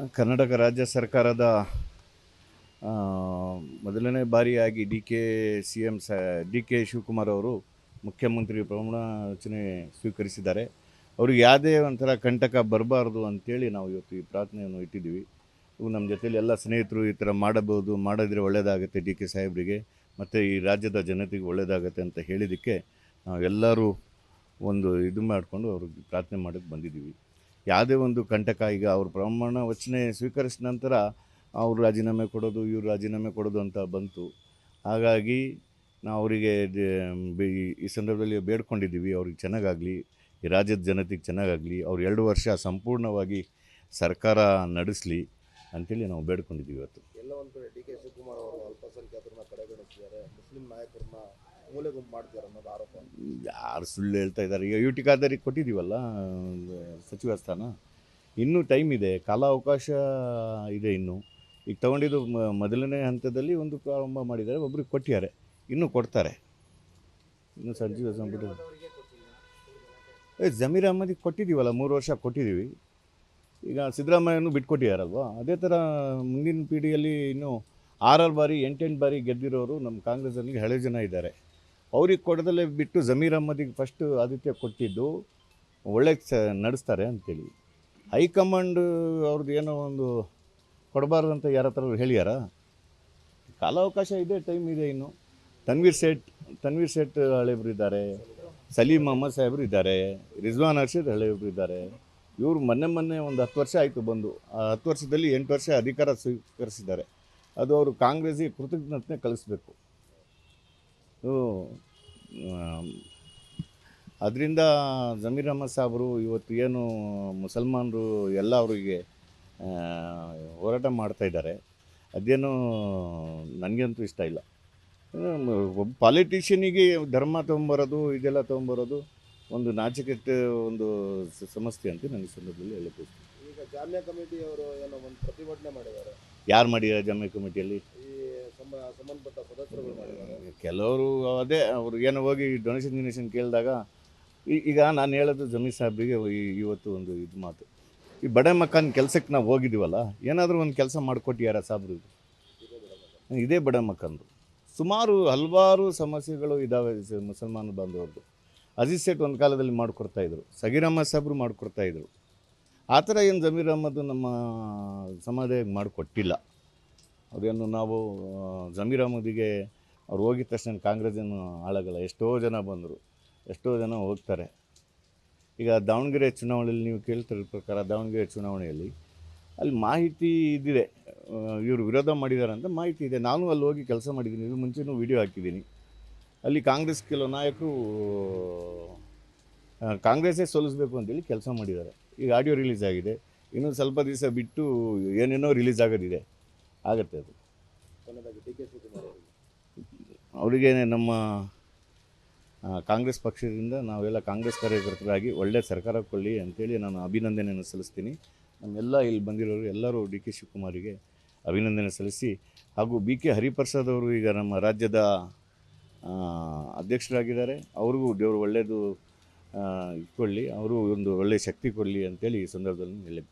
ಕರ್ನಾಟಕ ರಾಜ್ಯ ಸರ್ಕಾರದ ಮೊದಲನೇ ಬಾರಿಯಾಗಿ ಡಿ ಕೆ ಶಿವಕುಮಾರ್ ಅವರು ಮುಖ್ಯಮಂತ್ರಿ ಪ್ರಮಾಣ ವಚನ ಸ್ವೀಕರಿಸಿದ್ದಾರೆ. ಅವ್ರಿಗೆ ಯಾವುದೇ ಒಂಥರ ಕಂಟಕ ಬರಬಾರ್ದು ಅಂತೇಳಿ ನಾವು ಇವತ್ತು ಈ ಪ್ರಾರ್ಥನೆಯನ್ನು ಇಟ್ಟಿದ್ದೀವಿ. ನಮ್ಮ ಜೊತೆಯಲ್ಲಿ ಎಲ್ಲ ಸ್ನೇಹಿತರು ಈ ಥರ ಮಾಡಬಹುದು, ಮಾಡಿದ್ರೆ ಒಳ್ಳೆಯದಾಗುತ್ತೆ, ಡಿ ಕೆ ಸಾಹೇಬರಿಗೆ ಮತ್ತು ಈ ರಾಜ್ಯದ ಜನತೆಗೆ ಒಳ್ಳೆಯದಾಗುತ್ತೆ ಅಂತ ಹೇಳಿದ್ದಕ್ಕೆ ನಾವೆಲ್ಲರೂ ಒಂದು ಇದು ಮಾಡಿಕೊಂಡು ಅವ್ರಿಗೆ ಪ್ರಾರ್ಥನೆ ಮಾಡೋಕ್ಕೆ ಬಂದಿದ್ದೀವಿ. ಯಾವುದೇ ಒಂದು ಕಂಟಕ ಈಗ ಅವ್ರ ಪ್ರಮಾಣ ವಚನ ಸ್ವೀಕರಿಸಿದ ನಂತರ ಅವರು ರಾಜೀನಾಮೆ ಕೊಡೋದು, ಇವರು ರಾಜೀನಾಮೆ ಕೊಡೋದು ಅಂತ ಬಂತು. ಹಾಗಾಗಿ ನಾವು ಅವರಿಗೆ ಈ ಸಂದರ್ಭದಲ್ಲಿ ಬೇಡ್ಕೊಂಡಿದ್ದೀವಿ, ಅವ್ರಿಗೆ ಚೆನ್ನಾಗಾಗಲಿ, ಈ ರಾಜ್ಯದ ಜನತೆಗೆ ಚೆನ್ನಾಗಾಗಲಿ, ಅವ್ರು 2 ವರ್ಷ ಸಂಪೂರ್ಣವಾಗಿ ಸರ್ಕಾರ ನಡೆಸಲಿ ಅಂತೇಳಿ ನಾವು ಬೇಡ್ಕೊಂಡಿದ್ದೀವಿ. ಇವತ್ತು ಎಲ್ಲ ಒಂದು ಕಡೆ ಡಿ ಕೆ ಶಿವಕುಮಾರ್ ಅವರು ಅಲ್ಪಸಂಖ್ಯಾತರನ್ನ ಕಡೆಗಣಿಸಿದ್ದಾರೆ, ಮುಸ್ಲಿಂ ನಾಯಕರನ್ನ ಮೂಲೆ ಗುಂಪು ಮಾಡ್ತಿದ್ದಾರೆ ಅನ್ನೋದು ಆರೋಪ. ಯಾರು ಸುಳ್ಳು ಹೇಳ್ತಾ ಇದ್ದಾರೆ? ಈಗ ಯು ಟಿ ಖಾದರಿಗೆ ಕೊಟ್ಟಿದ್ದೀವಲ್ಲ ಸಚಿವ ಸ್ಥಾನ, ಇನ್ನೂ ಟೈಮ್ ಇದೆ, ಕಾಲಾವಕಾಶ ಇದೆ. ಇನ್ನೂ ಈಗ ತೊಗೊಂಡಿದ್ದು ಮೊದಲನೇ ಹಂತದಲ್ಲಿ ಒಂದು ಪ್ರಾರಂಭ ಮಾಡಿದ್ದಾರೆ, ಒಬ್ರಿಗೆ ಕೊಟ್ಟಿದ್ದಾರೆ, ಇನ್ನೂ ಕೊಡ್ತಾರೆ. ಇನ್ನು ಸಚಿವ ಸಂಪುಟ ಜಮೀರ್ ಅಹ್ಮದಿಗೆ ಕೊಟ್ಟಿದ್ದೀವಲ್ಲ, 3 ವರ್ಷ ಕೊಟ್ಟಿದ್ದೀವಿ. ಈಗ ಸಿದ್ದರಾಮಯ್ಯನೂ ಬಿಟ್ಕೊಟ್ಟಿದ್ದಾರಲ್ವ, ಅದೇ ಥರ ಮುಂದಿನ ಪೀಳಿಗೆಯಲ್ಲಿ ಇನ್ನೂ 6 ಬಾರಿ 8 ಬಾರಿ ಗೆದ್ದಿರೋರು ನಮ್ಮ ಕಾಂಗ್ರೆಸ್ಸಲ್ಲಿ ಹಳೆ ಜನ ಇದ್ದಾರೆ. ಅವ್ರಿಗೆ ಕೊಡದಲ್ಲೇ ಬಿಟ್ಟು ಜಮೀರ್ ಅಹ್ಮದಿಗೆ ಫಸ್ಟು ಆದಿತ್ಯ ಕೊಟ್ಟಿದ್ದು ಒಳ್ಳೆ ನಡೆಸ್ತಾರೆ ಅಂತೇಳಿ. ಹೈಕಮಾಂಡ್ ಅವ್ರದ್ದು ಏನೋ ಒಂದು ಕೊಡಬಾರ್ದು ಅಂತ ಯಾರ ಹತ್ರ ಹೇಳ್ಯಾರ? ಕಾಲಾವಕಾಶ ಇದೆ, ಟೈಮ್ ಇದೆ. ಇನ್ನು ತನ್ವೀರ್ ಸೇಠ್ ಹಳೆಯವರು ಇದ್ದಾರೆ, ಸಲೀಂ ಅಹಮದ್ ಸಾಹೇಬರು ಇದ್ದಾರೆ, ರಿಜ್ವಾನ್ ಅರ್ಷದ್ ಹಳೆಯವರು ಇದ್ದಾರೆ. ಇವರು ಮೊನ್ನೆ ಒಂದು 10 ವರ್ಷ ಆಯಿತು ಬಂದು. ಆ 10 ವರ್ಷದಲ್ಲಿ 8 ವರ್ಷ ಅಧಿಕಾರ ಸ್ವೀಕರಿಸಿದ್ದಾರೆ. ಅದು ಅವರು ಕಾಂಗ್ರೆಸ್ಸಿಗೆ ಕೃತಜ್ಞತೆ ಕಳಿಸ್ಬೇಕು. ಅದರಿಂದ ಜಮೀರ್ ಅಹಮದ್ ಸಾಹೇಬರು ಇವತ್ತು ಏನು ಮುಸಲ್ಮಾನರು ಎಲ್ಲ ಅವರಿಗೆ ಹೋರಾಟ ಮಾಡ್ತಾಯಿದ್ದಾರೆ, ಅದೇನೋ ನನಗಂತೂ ಇಷ್ಟ ಇಲ್ಲ. ಒಬ್ಬ ಪಾಲಿಟಿಷಿಯನಿಗೆ ಧರ್ಮ ತೊಗೊಂಬರೋದು, ಇದೆಲ್ಲ ತೊಗೊಂಬರೋದು ಒಂದು ನಾಚಿಕೆಟ್ಟ ಒಂದು ಸಮಸ್ಯೆ ಅಂತ ನನ್ನ ಸಂದರ್ಭದಲ್ಲಿ ಹೇಳಕ್ಕೆ. ಈಗ ಜಾಮ್ಯಾ ಕಮಿಟಿಯವರು ಏನೋ ಒಂದು ಪ್ರತಿಭಟನೆ ಮಾಡಿದ್ದಾರೆ. ಯಾರು ಮಾಡಿದ್ದಾರೆ ಜಾಮ್ಯಾ ಕಮಿಟಿಯಲ್ಲಿ? ಈ ಸಂಬಂಧಪಟ್ಟ ಸದಸ್ಯರುಗಳು ಮಾಡಿದ್ದಾರೆ. ಕೆಲವರು ಅದೇ ಅವರು ಏನೋ ಹೋಗಿ ಡೊನೇಷನ್ ಕೇಳಿದಾಗ ಈಗ ನಾನು ಹೇಳೋದು ಜಮೀರ್ ಸಾಹೇಬ್ರಿಗೆ ಇವತ್ತು ಒಂದು ಇದು ಮಾತು, ಈ ಬಡ ಮಕ್ಕನ ಕೆಲಸಕ್ಕೆ ನಾವು ಹೋಗಿದ್ದೀವಲ್ಲ, ಏನಾದರೂ ಒಂದು ಕೆಲಸ ಮಾಡಿಕೊಟ್ಟಿಯಾರ ಸಾಬ್ರು? ಇದೇ ಬಡ ಮಕ್ಕಂದು ಸುಮಾರು ಹಲವಾರು ಸಮಸ್ಯೆಗಳು ಇದ್ದಾವೆ ಮುಸಲ್ಮಾನ ಬಾಂಧವರದ್ದು. ಅಜೀಜ್ ಸೇಠ್ ಒಂದು ಕಾಲದಲ್ಲಿ ಮಾಡಿಕೊಡ್ತಾಯಿದ್ರು, ಸಗೀರ್ ಅಹಮದ್ ಸಾಹೇಬರು ಮಾಡಿಕೊಡ್ತಾಯಿದ್ರು. ಆ ಥರ ಏನು ಜಮೀರ್ ಅಹಮದ್ ನಮ್ಮ ಸಮಾಜಕ್ಕೆ ಮಾಡಿಕೊಟ್ಟಿಲ್ಲ. ಅದೇನು ನಾವು ಜಮೀರ್ ಅಹಮದಿಗೆ ಅವ್ರು ಹೋಗಿದ ತಕ್ಷಣ ಕಾಂಗ್ರೆಸ್ಸನ್ನು ಹಾಳಾಗಲ್ಲ. ಎಷ್ಟೋ ಜನ ಬಂದರು, ಎಷ್ಟೋ ಜನ ಹೋಗ್ತಾರೆ. ಈಗ ದಾವಣಗೆರೆ ಚುನಾವಣೆಯಲ್ಲಿ ನೀವು ಕೇಳ್ತಿರೋ ಪ್ರಕಾರ, ದಾವಣಗೆರೆ ಚುನಾವಣೆಯಲ್ಲಿ ಅಲ್ಲಿ ಮಾಹಿತಿ ಇದ್ದಿದೆ, ಇವರು ವಿರೋಧ ಮಾಡಿದ್ದಾರೆ ಅಂತ ಮಾಹಿತಿ ಇದೆ. ನಾನು ಅಲ್ಲಿ ಹೋಗಿ ಕೆಲಸ ಮಾಡಿದ್ದೀನಿ, ಇದು ಮುಂಚೆನೂ ವಿಡಿಯೋ ಹಾಕಿದ್ದೀನಿ. ಅಲ್ಲಿ ಕಾಂಗ್ರೆಸ್ ಕೆಲವು ನಾಯಕರು ಕಾಂಗ್ರೆಸ್ಸೇ ಸೋಲಿಸಬೇಕು ಅಂತೇಳಿ ಕೆಲಸ ಮಾಡಿದ್ದಾರೆ. ಈಗ ಆಡಿಯೋ ರಿಲೀಸ್ ಆಗಿದೆ, ಇನ್ನೂ ಸ್ವಲ್ಪ ದಿವಸ ಬಿಟ್ಟು ಏನೇನೋ ರಿಲೀಸ್ ಆಗೋದಿದೆ, ಆಗುತ್ತೆ. ಅದು ಡಿ ಕೆ ಶಿವಕುಮಾರ್ ಅವರಿಗೆ ನಮ್ಮ ಕಾಂಗ್ರೆಸ್ ಪಕ್ಷದಿಂದ ನಾವೆಲ್ಲ ಕಾಂಗ್ರೆಸ್ ಕಾರ್ಯಕರ್ತರಾಗಿ ಒಳ್ಳೆ ಸರ್ಕಾರ ಕೊಡಲಿ ಅಂತೇಳಿ ನಾನು ಅಭಿನಂದನೆಯನ್ನು ಸಲ್ಲಿಸ್ತೀನಿ. ನಮ್ಮೆಲ್ಲ ಇಲ್ಲಿ ಬಂದಿರೋರು ಎಲ್ಲರೂ ಡಿ ಕೆ ಶಿವಕುಮಾರಿಗೆ ಅಭಿನಂದನೆ ಸಲ್ಲಿಸಿ, ಹಾಗೂ ಬಿ ಕೆ ಹರಿಪ್ರಸಾದ್ ಅವರು ಈಗ ನಮ್ಮ ರಾಜ್ಯದ ಅಧ್ಯಕ್ಷರಾಗಿದ್ದಾರೆ. ಅವ್ರಿಗೂ ದೇವರು ಒಳ್ಳೆಯದು ಇಟ್ಕೊಳ್ಳಿ, ಅವರು ಒಂದು ಒಳ್ಳೆಯ ಶಕ್ತಿ ಕೊಡಲಿ ಅಂತೇಳಿ ಈ ಸಂದರ್ಭದಲ್ಲಿ ಹೇಳಕ್ಕೆ